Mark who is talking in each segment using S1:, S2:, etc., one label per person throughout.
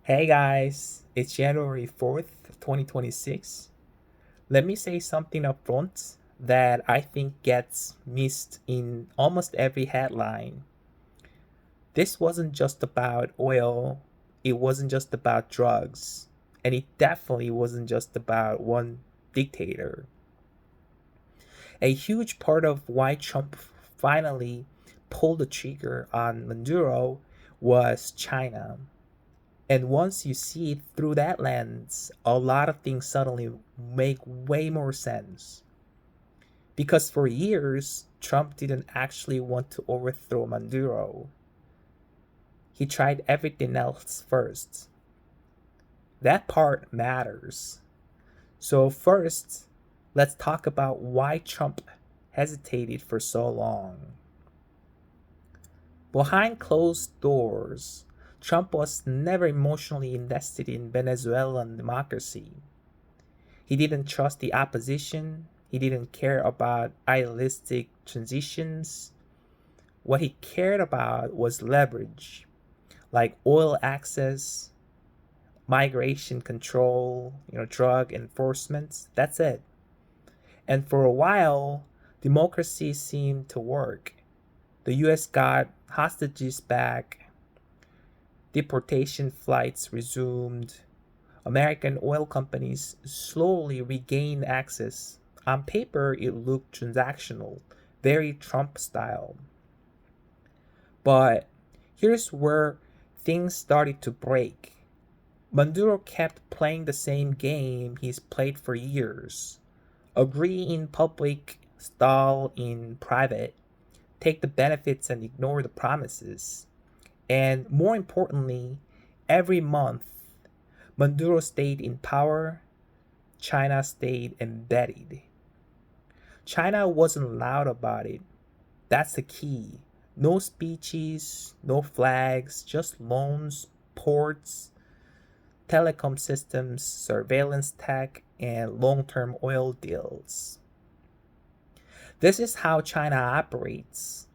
S1: Hey guys, it's January 4th, 2026. Let me say something up front that I think gets missed in almost every headline. This wasn't just about oil, it wasn't just about drugs, and it definitely wasn't just about one dictator. A huge part of why Trump finally pulled the trigger on Maduro was China. And once you see it through that lens, a lot of things suddenly make way more sense. Because for years, Trump didn't actually want to overthrow Maduro. He tried everything else first. That part matters. So, first, let's talk about why Trump hesitated for so long. Behind closed doors, Trump was never emotionally invested in Venezuelan democracy. He didn't trust the opposition. He didn't care about idealistic transitions. What he cared about was leverage, like oil access, migration control, drug enforcement. That's it. And for a while, democracy seemed to work. The US got hostages back, deportation flights resumed, American oil companies slowly regained access. On paper, it looked transactional, very Trump style. But here's where things started to break. Maduro kept playing the same game he's played for years: agree in public, stall in private, take the benefits and ignore the promises. And more importantly, every month, Maduro stayed in power, China stayed embedded. China wasn't loud about it. That's the key. No speeches, no flags, just loans, ports, telecom systems, surveillance tech, and long term oil deals. This is how China operates.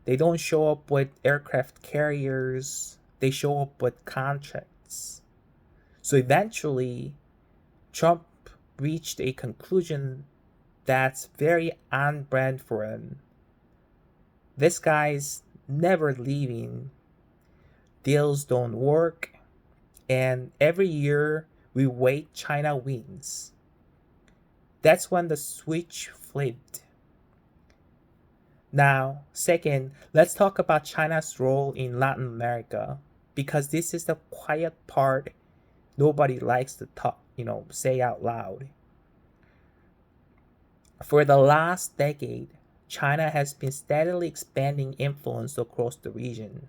S1: They don't show up with aircraft carriers, they show up with contracts. So eventually, Trump reached a conclusion that's very on brand for him. This guy's never leaving, deals don't work, and every year we wait, China wins. That's when the switch flipped. Now, second, let's talk about China's role in Latin America because this is the quiet part nobody likes to talk, say out loud. For the last decade, China has been steadily expanding influence across the region.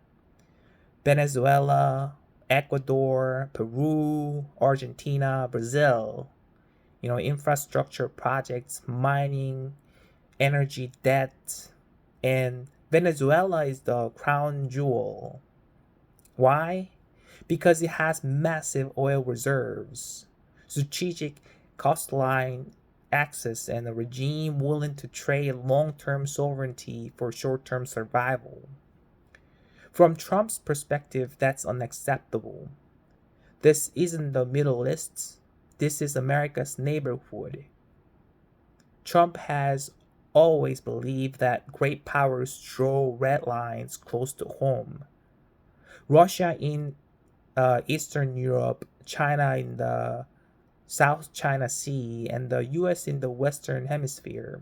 S1: Venezuela, Ecuador, Peru, Argentina, Brazil, infrastructure projects, mining, energy debt, and Venezuela is the crown jewel. Why? Because it has massive oil reserves, strategic coastline access, and a regime willing to trade long term sovereignty for short term survival. From Trump's perspective, that's unacceptable. This isn't the Middle East, this is America's neighborhood. Trump has always believed that great powers draw red lines close to home. Russia in Eastern Europe, China in the South China Sea, and the US in the Western Hemisphere.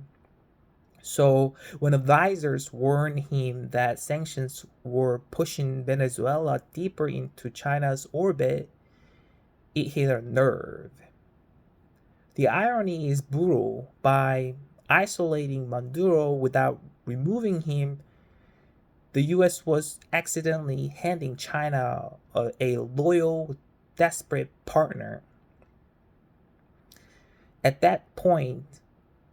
S1: So, when advisors warned him that sanctions were pushing Venezuela deeper into China's orbit, it hit a nerve. The irony is brutal. By isolating Maduro without removing him, the US was accidentally handing China a loyal, desperate partner. At that point,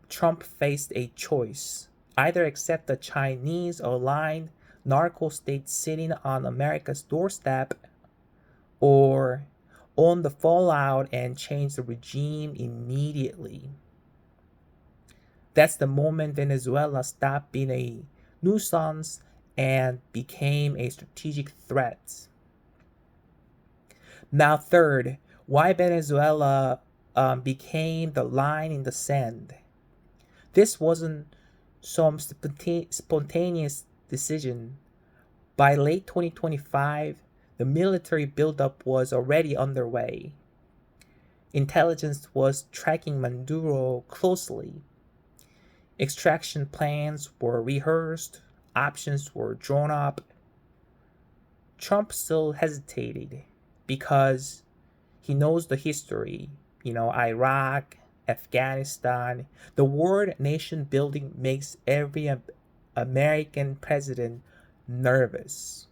S1: Trump faced a choice: either accept the Chinese aligned narco state sitting on America's doorstep, or own the fallout and change the regime immediately. That's the moment Venezuela stopped being a nuisance and became a strategic threat. Now, third, why Venezuela became the line in the sand. This wasn't some spontaneous decision. By late 2025, the military buildup was already underway. Intelligence was tracking Maduro closely. Extraction plans were rehearsed, options were drawn up. Trump still hesitated because he knows the history, Iraq, Afghanistan. The word nation building makes every American president nervous.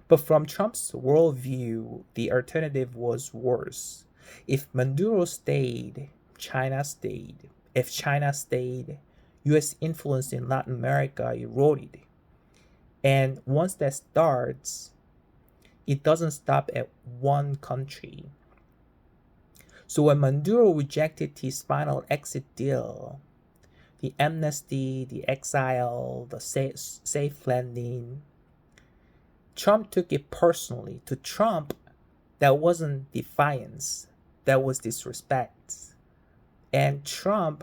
S1: But from Trump's worldview, the alternative was worse. If Maduro stayed, China stayed. If China stayed, US influence in Latin America eroded. And once that starts, it doesn't stop at one country. So when Maduro rejected his final exit deal, the amnesty, the exile, the safe landing, Trump took it personally. To Trump, that wasn't defiance, that was disrespect. And Trump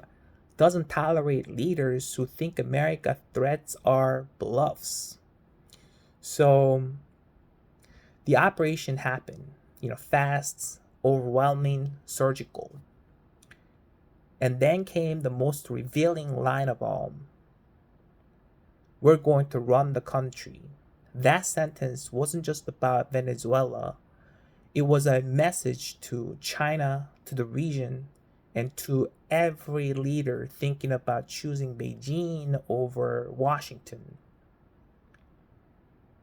S1: doesn't tolerate leaders who think America threats are bluffs. So the operation happened, fast, overwhelming, surgical. And then came the most revealing line of all. We're going to run the country. That sentence wasn't just about Venezuela. It was a message to China, to the region, and to every leader thinking about choosing Beijing over Washington.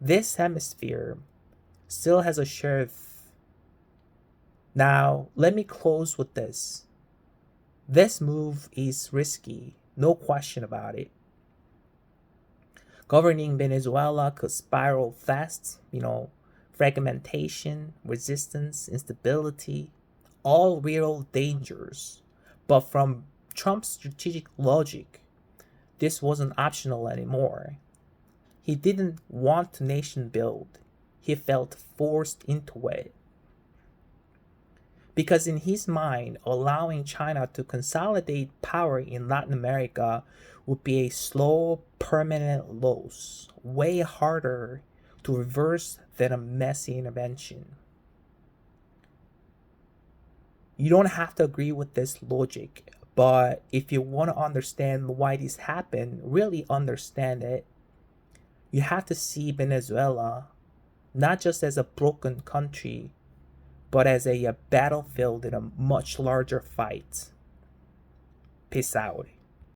S1: This hemisphere still has a sheriff. Now, let me close with this. This move is risky, no question about it. Governing Venezuela could spiral fast, fragmentation, resistance, instability, all real dangers. But from Trump's strategic logic, this wasn't optional anymore. He didn't want to nation build. He felt forced into it. Because in his mind, allowing China to consolidate power in Latin America would be a slow, permanent loss, way harder to reverse than a messy intervention. You don't have to agree with this logic, but if you want to understand why this happened, really understand it, you have to see Venezuela not just as a broken country, but as a battlefield in a much larger fight. Peace out.